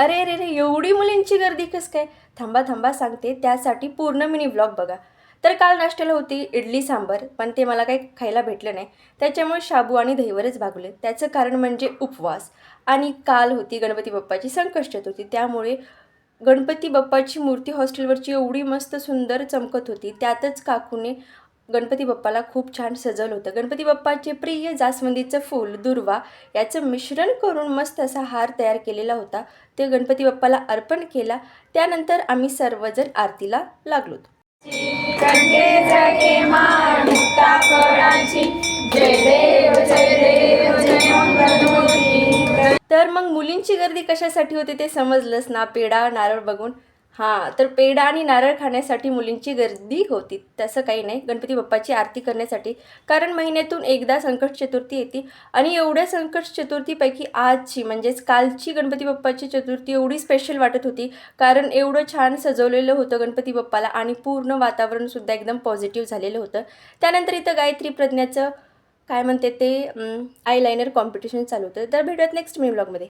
अरे अरे रे, एवढी मुलींची गर्दी कसं काय? थांबा थांबा सांगते, त्यासाठी पूर्ण मिनी व्लॉग बघा. तर काल नाश्त्याला होती इडली सांबार, पण ते मला काही खायला भेटलं नाही. त्याच्यामुळे शाबू आणि दहीवरच भागले. त्याचं कारण म्हणजे उपवास. आणि काल होती गणपती बाप्पाची संकष्ट चतुर्थी, त्यामुळे गणपती बाप्पाची मूर्ती हॉस्टेलवरची एवढी मस्त सुंदर चमकत होती. त्यातच काकूने गणपती बाप्पाला खूप छान सजवलं होतं. गणपती बाप्पाचे प्रिय जास्वंदीचं फूल, दुर्वा याचं मिश्रण करून मस्त असा हार तयार केलेला होता. ते गणपती बाप्पाला अर्पण केला. त्यानंतर आम्ही सर्वजण आरतीला लागलो. तर मग मुलींची गर्दी कशासाठी होते ते समजलंच ना, पेढा नारळ बघून. हां, तर पेढा आणि नारळ खाण्यासाठी मुलींची गर्दी होती. तसं काही नाही, गणपती बाप्पाची आरती करण्यासाठी. कारण महिन्यातून एकदा संकट चतुर्थी येते आणि एवढ्या संकट चतुर्थीपैकी आजची म्हणजेच कालची गणपती बाप्पाची चतुर्थी एवढी स्पेशल वाटत होती. कारण एवढं छान सजवलेलं होतं गणपती बाप्पाला आणि पूर्ण वातावरणसुद्धा एकदम पॉझिटिव्ह झालेलं होतं. त्यानंतर इथं गायत्री प्रज्ञाचं काय म्हणते ते आयलायनर कॉम्पिटिशन चालू होतं. तर भेटूयात नेक्स्ट मिनी व्लॉगमध्ये.